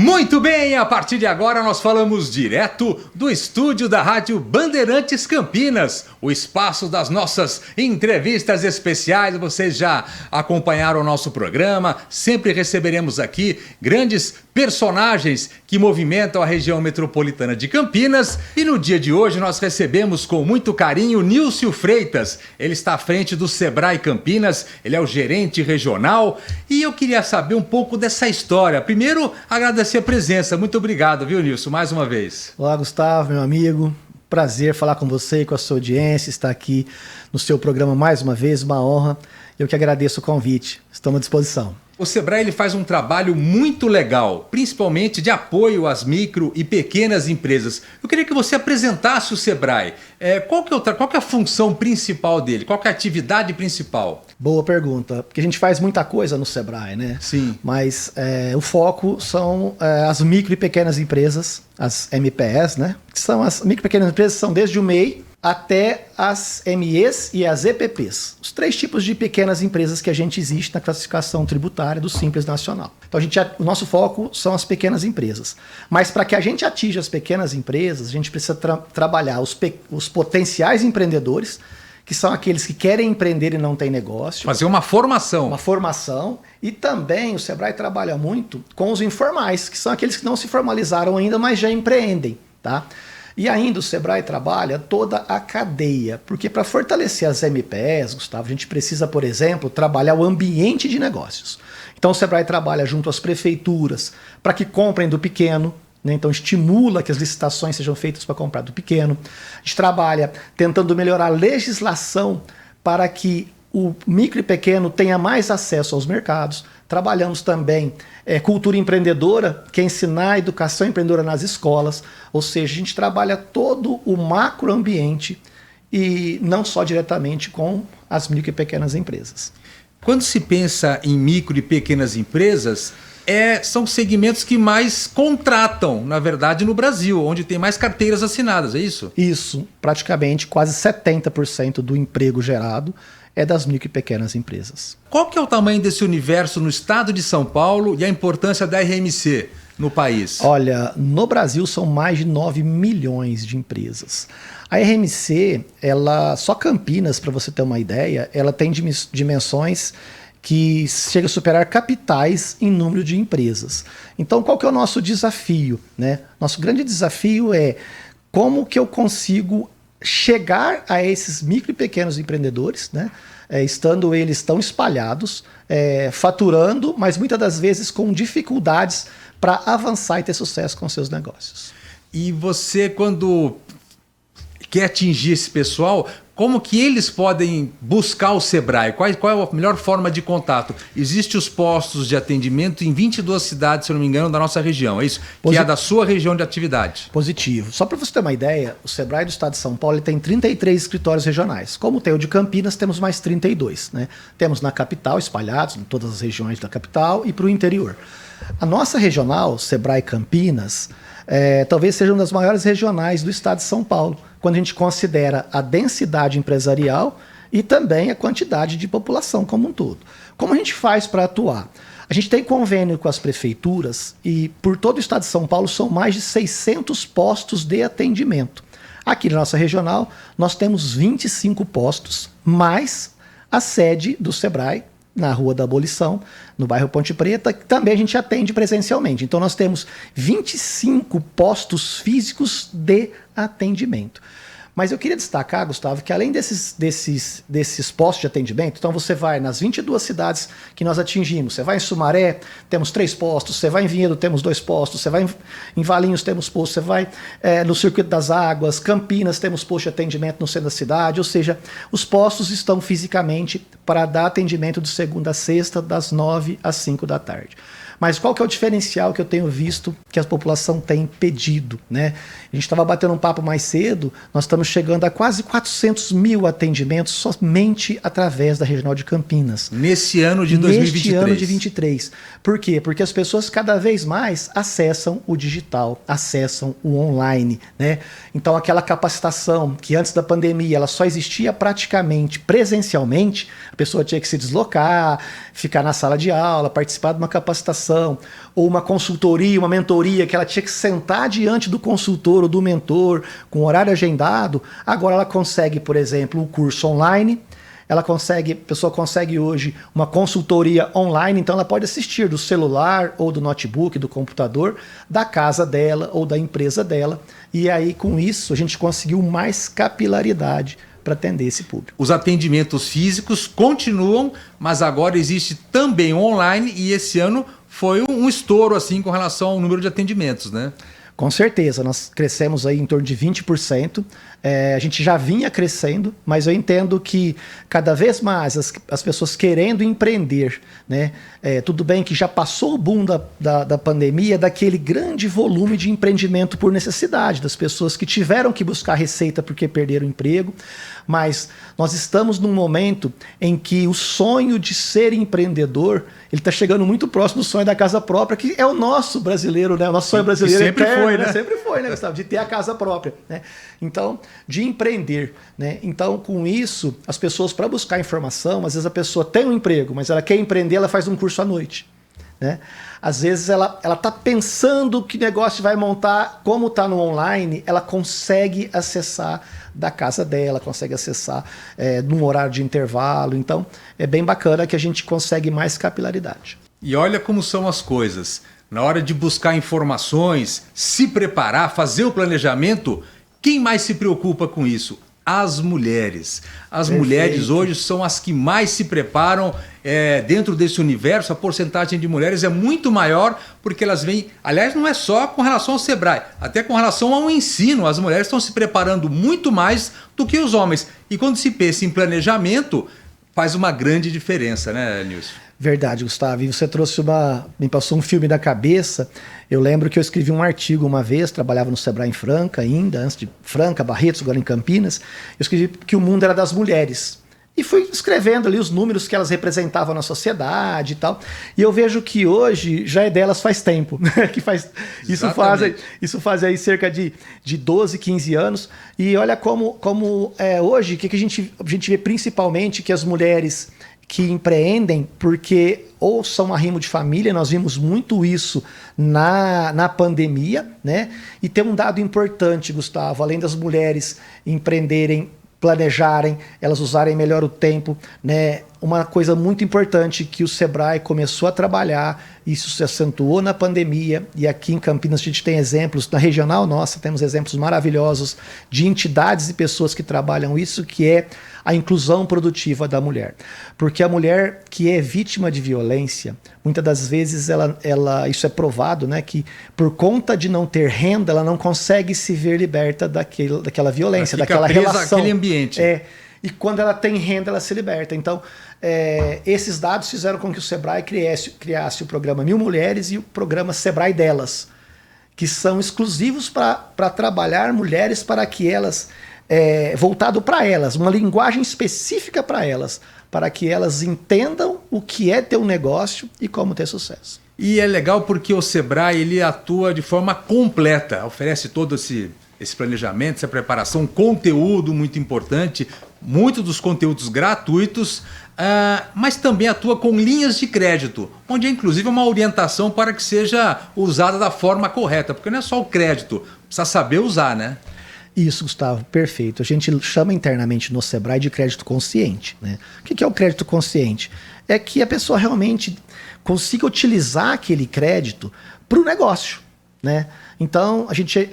Muito bem, a partir de agora nós falamos direto do estúdio da Rádio Bandeirantes Campinas, o espaço das nossas entrevistas especiais. Vocês já acompanharam o nosso programa, sempre receberemos aqui grandes personagens que movimentam a região metropolitana de Campinas. E no dia de hoje nós recebemos com muito carinho Nilcio Freitas. Ele está à frente do Sebrae Campinas, ele é o gerente regional e eu queria saber um pouco dessa história. Primeiro, agradecer a presença. Muito obrigado, viu, Nilcio, mais uma vez. Olá, Gustavo, meu amigo. Prazer falar com você e com a sua audiência, estar aqui no seu programa mais uma vez, uma honra. Eu que agradeço o convite. Estamos à disposição. O Sebrae ele faz um trabalho muito legal, principalmente de apoio às micro e pequenas empresas. Eu queria que você apresentasse o Sebrae. Qual que é a função principal dele? Qual que é a atividade principal? Boa pergunta, porque a gente faz muita coisa no Sebrae, né? Sim. Mas o foco são as micro e pequenas empresas, as MPS, né? Que são as micro e pequenas empresas, são desde o MEI até as MEs e as EPPs. Os três tipos de pequenas empresas que a gente existe na classificação tributária do Simples Nacional. Então o nosso foco são as pequenas empresas. Mas para que a gente atinja as pequenas empresas, a gente precisa trabalhar os potenciais empreendedores, que são aqueles que querem empreender e não têm negócio. Fazer uma formação. Uma formação. E também o Sebrae trabalha muito com os informais, que são aqueles que não se formalizaram ainda, mas já empreendem, tá? E ainda o Sebrae trabalha toda a cadeia, porque para fortalecer as MPS, Gustavo, a gente precisa, por exemplo, trabalhar o ambiente de negócios. Então o Sebrae trabalha junto às prefeituras para que comprem do pequeno, né? Então estimula que as licitações sejam feitas para comprar do pequeno. A gente trabalha tentando melhorar a legislação para que o micro e pequeno tenha mais acesso aos mercados. Trabalhamos também cultura empreendedora, que é ensinar a educação empreendedora nas escolas. Ou seja, a gente trabalha todo o macroambiente e não só diretamente com as micro e pequenas empresas. Quando se pensa em micro e pequenas empresas, são segmentos que mais contratam, na verdade, no Brasil, onde tem mais carteiras assinadas, é isso? Isso, praticamente quase 70% do emprego gerado é das micro e pequenas empresas. Qual que é o tamanho desse universo no estado de São Paulo e a importância da RMC no país? Olha, no Brasil são mais de 9 milhões de empresas. A RMC, só Campinas, para você ter uma ideia, ela tem dimensões que chega a superar capitais em número de empresas. Então, qual que é o nosso desafio, né? Nosso grande desafio é como que eu consigo chegar a esses micro e pequenos empreendedores, né? Estando eles tão espalhados, faturando, mas muitas das vezes com dificuldades para avançar e ter sucesso com seus negócios. E você, quando quer atingir esse pessoal, como que eles podem buscar o Sebrae? Qual é a melhor forma de contato? Existem os postos de atendimento em 22 cidades, se eu não me engano, da nossa região, é isso? Que é da sua região de atividade. Positivo. Só para você ter uma ideia, o Sebrae do estado de São Paulo tem 33 escritórios regionais. Como tem o de Campinas, temos mais 32. Né? Temos na capital, espalhados em todas as regiões da capital e para o interior. A nossa regional, Sebrae Campinas, talvez seja uma das maiores regionais do estado de São Paulo, quando a gente considera a densidade empresarial e também a quantidade de população como um todo. Como a gente faz para atuar? A gente tem convênio com as prefeituras e por todo o estado de São Paulo são mais de 600 postos de atendimento. Aqui na nossa regional nós temos 25 postos, mais a sede do Sebrae, na Rua da Abolição, no bairro Ponte Preta, que também a gente atende presencialmente. Então nós temos 25 postos físicos de atendimento. Mas eu queria destacar, Gustavo, que além desses postos de atendimento, então você vai nas 22 cidades que nós atingimos, você vai em Sumaré, temos 3 postos, você vai em Vinhedo, temos 2 postos, você vai em Valinhos, temos posto, você vai no Circuito das Águas, Campinas, temos posto de atendimento no centro da cidade, ou seja, os postos estão fisicamente para dar atendimento de segunda a sexta, das 9 às 5 da tarde. Mas qual que é o diferencial que eu tenho visto que a população tem pedido, né? A gente estava batendo um papo mais cedo, nós estamos chegando a quase 400 mil atendimentos somente através da Regional de Campinas. Nesse ano de 2023. Neste ano de 2023. Por quê? Porque as pessoas cada vez mais acessam o digital, acessam o online, né? Então aquela capacitação que antes da pandemia ela só existia praticamente presencialmente, a pessoa tinha que se deslocar, ficar na sala de aula, participar de uma capacitação informação, ou uma consultoria, uma mentoria, que ela tinha que sentar diante do consultor ou do mentor com horário agendado, agora ela consegue, por exemplo, um curso online. A pessoa consegue hoje uma consultoria online, então ela pode assistir do celular ou do notebook, do computador, da casa dela ou da empresa dela. E aí, com isso, a gente conseguiu mais capilaridade para atender esse público. Os atendimentos físicos continuam, mas agora existe também online, e esse ano foi um estouro assim com relação ao número de atendimentos, né? Com certeza, nós crescemos aí em torno de 20%. A gente já vinha crescendo, mas eu entendo que cada vez mais as pessoas querendo empreender, né? Tudo bem que já passou o boom da pandemia, daquele grande volume de empreendimento por necessidade, das pessoas que tiveram que buscar receita porque perderam o emprego, mas nós estamos num momento em que o sonho de ser empreendedor ele está chegando muito próximo do sonho da casa própria, que é o nosso brasileiro, né? O nosso sonho brasileiro sempre eterno, foi, né? Sempre foi, né, Gustavo? De ter a casa própria, né? Então, de empreender, né? Então, com isso, as pessoas, para buscar informação, às vezes a pessoa tem um emprego, mas ela quer empreender, ela faz um curso à noite, né? Às vezes ela está pensando que negócio vai montar, como está no online, ela consegue acessar da casa dela, consegue acessar num horário de intervalo. Então, é bem bacana que a gente consegue mais capilaridade. E olha como são as coisas. Na hora de buscar informações, se preparar, fazer o planejamento, quem mais se preocupa com isso? As mulheres. As mulheres hoje são as que mais se preparam dentro desse universo. A porcentagem de mulheres é muito maior porque elas vêm... Aliás, não é só com relação ao Sebrae, até com relação ao ensino. As mulheres estão se preparando muito mais do que os homens. E quando se pensa em planejamento, faz uma grande diferença, né, Nilson? Verdade, Gustavo. E você me passou um filme da cabeça. Eu lembro que eu escrevi um artigo uma vez, trabalhava no Sebrae em Franca ainda, antes de Franca, Barretos, agora em Campinas. Eu escrevi que o mundo era das mulheres. E fui escrevendo ali os números que elas representavam na sociedade e tal. E eu vejo que hoje já é delas faz tempo. Que isso faz aí cerca de 12, 15 anos. E olha como hoje, que a gente vê principalmente que as mulheres que empreendem porque ou são arrimo de família, nós vimos muito isso na pandemia, né? E tem um dado importante, Gustavo, além das mulheres empreenderem, planejarem, elas usarem melhor o tempo, né? Uma coisa muito importante que o Sebrae começou a trabalhar, isso se acentuou na pandemia, e aqui em Campinas a gente tem exemplos, na regional nossa temos exemplos maravilhosos de entidades e pessoas que trabalham isso, que é a inclusão produtiva da mulher. Porque a mulher que é vítima de violência, muitas das vezes isso é provado, né, que por conta de não ter renda, ela não consegue se ver liberta daquela violência, daquela relação. Aquele ambiente. E quando ela tem renda, ela se liberta. Então, esses dados fizeram com que o Sebrae criasse o programa Mil Mulheres e o programa Sebrae Delas, que são exclusivos para trabalhar mulheres para que elas, voltado para elas, uma linguagem específica para elas, para que elas entendam o que é ter um negócio e como ter sucesso. E é legal porque o Sebrae ele atua de forma completa, oferece todo esse planejamento, essa preparação, conteúdo muito importante, muitos dos conteúdos gratuitos, mas também atua com linhas de crédito, onde é inclusive uma orientação para que seja usada da forma correta, porque não é só o crédito, precisa saber usar, né? Isso, Gustavo, perfeito. A gente chama internamente no Sebrae de crédito consciente, né? O que é o crédito consciente? É que a pessoa realmente consiga utilizar aquele crédito para o negócio, né? Então, a gente,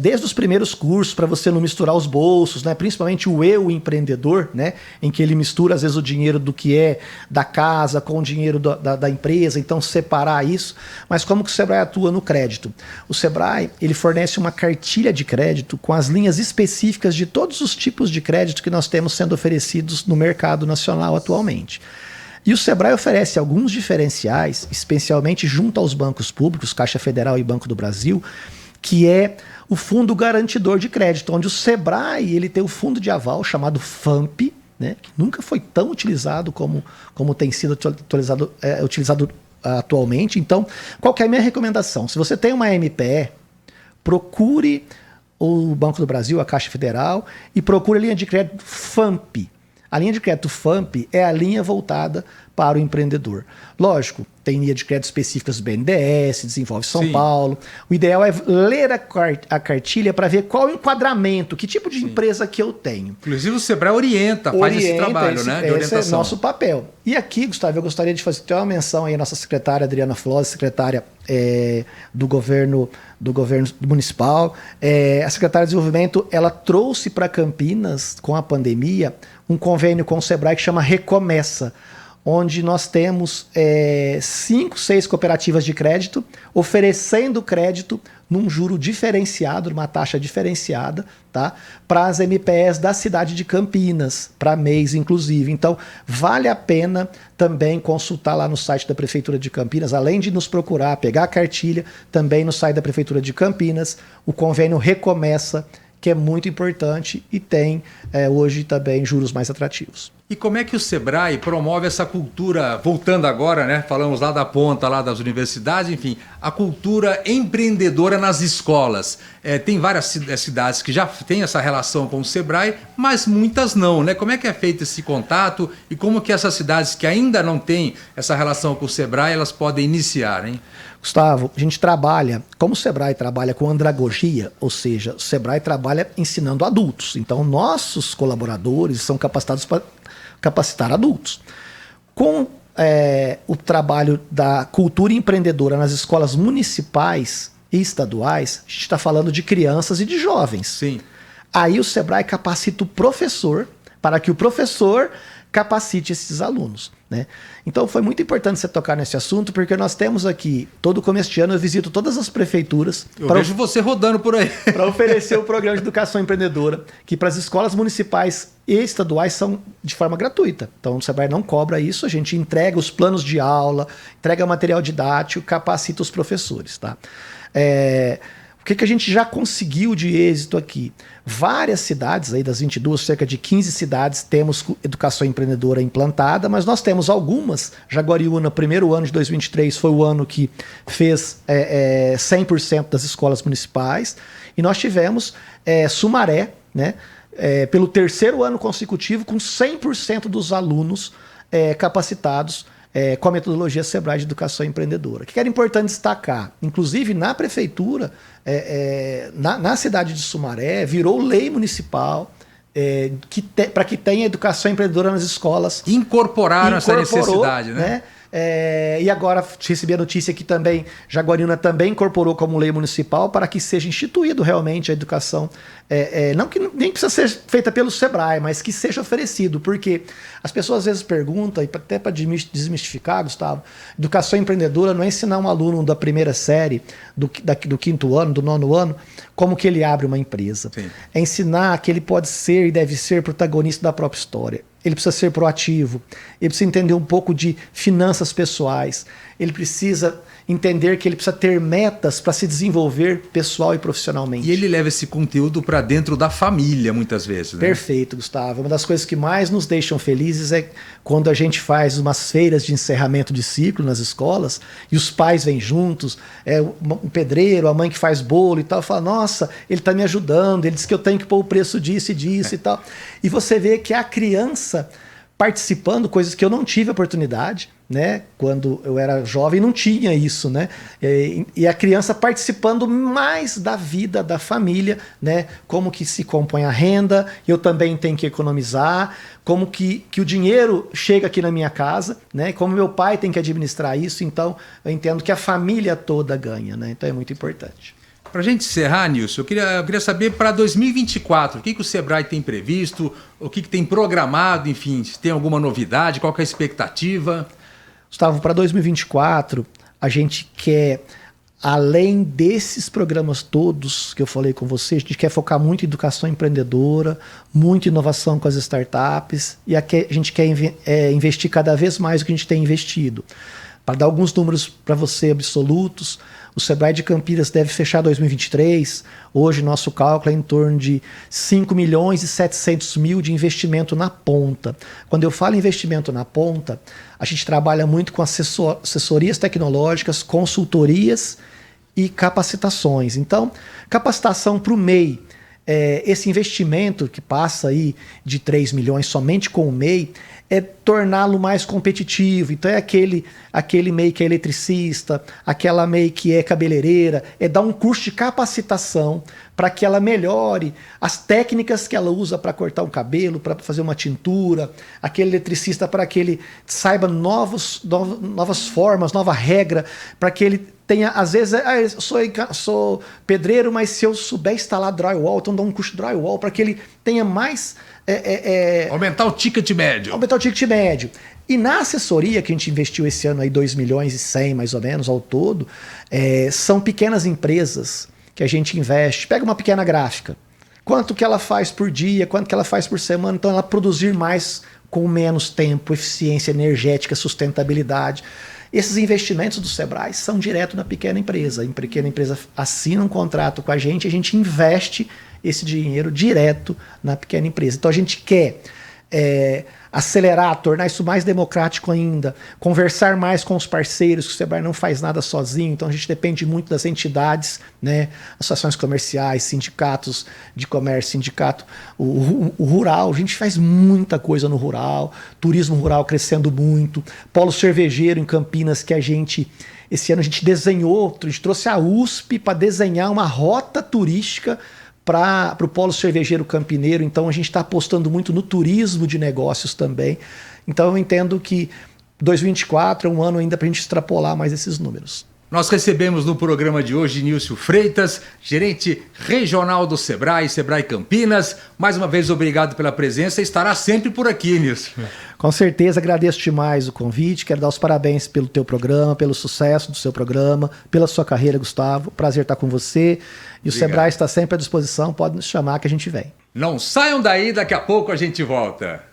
desde os primeiros cursos, para você não misturar os bolsos, né? Principalmente o eu empreendedor, né? Em que ele mistura, às vezes, o dinheiro do que é da casa com o dinheiro da empresa, então separar isso. Mas como que o Sebrae atua no crédito? O Sebrae ele fornece uma cartilha de crédito com as linhas específicas de todos os tipos de crédito que nós temos sendo oferecidos no mercado nacional atualmente. E o Sebrae oferece alguns diferenciais, especialmente junto aos bancos públicos, Caixa Federal e Banco do Brasil, que é o Fundo Garantidor de Crédito, onde o Sebrae ele tem o fundo de aval chamado FAMP, né, que nunca foi tão utilizado como tem sido utilizado atualmente. Então, qual que é a minha recomendação? Se você tem uma MPE, procure o Banco do Brasil, a Caixa Federal, e procure a linha de crédito FAMP. A linha de crédito FAMP é a linha voltada para o empreendedor. Lógico, tem linha de crédito específicas do BNDES, Desenvolve São Paulo. O ideal é ler a cartilha para ver qual o enquadramento, que tipo de empresa que eu tenho. Inclusive o Sebrae faz esse trabalho, né, de orientação. Esse é nosso papel. E aqui, Gustavo, eu gostaria de fazer uma menção aí à nossa secretária Adriana Flores, secretária do governo municipal. A secretária de Desenvolvimento, ela trouxe para Campinas, com a pandemia, um convênio com o Sebrae que chama Recomeça, onde nós temos 5, 6 cooperativas de crédito oferecendo crédito num juro diferenciado, numa taxa diferenciada, tá? Para as MPS da cidade de Campinas, para mês inclusive. Então, vale a pena também consultar lá no site da Prefeitura de Campinas, além de nos procurar, pegar a cartilha, também no site da Prefeitura de Campinas, o convênio Recomeça, que é muito importante e tem hoje também juros mais atrativos. E como é que o Sebrae promove essa cultura, voltando agora, né? Falamos lá da ponta, lá das universidades, enfim, a cultura empreendedora nas escolas. Tem várias cidades que já têm essa relação com o Sebrae, mas muitas não, né? Como é que é feito esse contato e como que essas cidades que ainda não têm essa relação com o Sebrae, elas podem iniciar, hein? Gustavo, a gente trabalha, como o Sebrae trabalha com andragogia, ou seja, o Sebrae trabalha ensinando adultos. Então, nossos colaboradores são capacitados para capacitar adultos. Com o trabalho da cultura empreendedora nas escolas municipais e estaduais, a gente está falando de crianças e de jovens. Sim. Aí o Sebrae capacita o professor para que o professor capacite esses alunos, né? Então foi muito importante você tocar nesse assunto, porque nós temos aqui, todo começo de ano eu visito todas as prefeituras. Eu vejo você rodando por aí. Para oferecer o programa de educação empreendedora, que para as escolas municipais e estaduais são de forma gratuita. Então o Sebrae não cobra isso, a gente entrega os planos de aula, entrega material didático, capacita os professores, tá? O que a gente já conseguiu de êxito aqui? Várias cidades, aí das 22, cerca de 15 cidades, temos educação empreendedora implantada, mas nós temos algumas. Jaguariúna, primeiro ano de 2023, foi o ano que fez 100% das escolas municipais. E nós tivemos Sumaré, né, pelo terceiro ano consecutivo, com 100% dos alunos capacitados com a metodologia Sebrae de Educação Empreendedora. O que era importante destacar? Inclusive, na prefeitura, na cidade de Sumaré, virou lei municipal para que tenha educação empreendedora nas escolas. Incorporaram essa necessidade, né? E agora recebi a notícia que também Jaguariúna também incorporou como lei municipal para que seja instituído realmente a educação, não que nem precisa ser feita pelo Sebrae, mas que seja oferecido, porque as pessoas às vezes perguntam, e até para desmistificar, Gustavo, educação empreendedora não é ensinar um aluno da primeira série, do quinto ano, do nono ano, como que ele abre uma empresa. Sim. É ensinar que ele pode ser e deve ser protagonista da própria história. Ele precisa ser proativo, ele precisa entender um pouco de finanças pessoais, ele precisa entender que ele precisa ter metas para se desenvolver pessoal e profissionalmente. E ele leva esse conteúdo para dentro da família, muitas vezes, né? Perfeito, Gustavo. Uma das coisas que mais nos deixam felizes é quando a gente faz umas feiras de encerramento de ciclo nas escolas e os pais vêm juntos, um pedreiro, a mãe que faz bolo e tal, fala, nossa, ele está me ajudando, ele diz que eu tenho que pôr o preço disso e disso e tal. E você vê que a criança participando, coisas que eu não tive oportunidade, né? Quando eu era jovem não tinha isso, né? E a criança participando mais da vida da família, né? Como que se compõe a renda, eu também tenho que economizar, como que o dinheiro chega aqui na minha casa, né? Como meu pai tem que administrar isso, então eu entendo que a família toda ganha, né? Então é muito importante. Para a gente encerrar, Nilson, eu queria saber para 2024, o que o Sebrae tem previsto, o que tem programado, enfim, se tem alguma novidade, qual que é a expectativa? Gustavo, para 2024, a gente quer, além desses programas todos que eu falei com você, a gente quer focar muito em educação empreendedora, muito inovação com as startups, e a gente quer investir cada vez mais do que a gente tem investido. Para dar alguns números para você absolutos, o Sebrae de Campinas deve fechar 2023. Hoje nosso cálculo é em torno de 5 milhões e 700 mil de investimento na ponta. Quando eu falo investimento na ponta, a gente trabalha muito com assessorias tecnológicas, consultorias e capacitações. Então, capacitação para o MEI, esse investimento que passa aí de 3 milhões somente com o MEI, é torná-lo mais competitivo. Então é aquele MEI que é eletricista, aquela MEI que é cabeleireira, é dar um curso de capacitação para que ela melhore as técnicas que ela usa para cortar um cabelo, para fazer uma tintura, aquele eletricista para que ele saiba novas formas, nova regra, para que ele tenha, às vezes, eu sou pedreiro, mas se eu souber instalar drywall, então dou um curso de drywall para que ele tenha mais... aumentar o ticket médio. Aumentar o ticket médio. E na assessoria que a gente investiu esse ano aí 2 milhões e 100 mais ou menos ao todo, são pequenas empresas que a gente investe. Pega uma pequena gráfica. Quanto que ela faz por dia, quanto que ela faz por semana, então ela produzir mais com menos tempo, eficiência energética, sustentabilidade. Esses investimentos do Sebrae são direto na pequena empresa. A pequena empresa assina um contrato com a gente investe esse dinheiro direto na pequena empresa. Então a gente quer acelerar, tornar isso mais democrático ainda, conversar mais com os parceiros, que o Sebrae não faz nada sozinho, então a gente depende muito das entidades, né? Associações comerciais, sindicatos de comércio, sindicato, o rural, a gente faz muita coisa no rural, turismo rural crescendo muito, polo cervejeiro em Campinas que esse ano a gente desenhou, a gente trouxe a USP para desenhar uma rota turística para o polo cervejeiro campineiro, então a gente está apostando muito no turismo de negócios também. Então eu entendo que 2024 é um ano ainda para a gente extrapolar mais esses números. Nós recebemos no programa de hoje Nilson Freitas, gerente regional do Sebrae, Sebrae Campinas. Mais uma vez, obrigado pela presença e estará sempre por aqui, Nilson. Com certeza, agradeço demais o convite, quero dar os parabéns pelo teu programa, pelo sucesso do seu programa, pela sua carreira, Gustavo. Prazer estar com você. E o Sebrae está sempre à disposição, pode nos chamar que a gente vem. Não saiam daí, daqui a pouco a gente volta.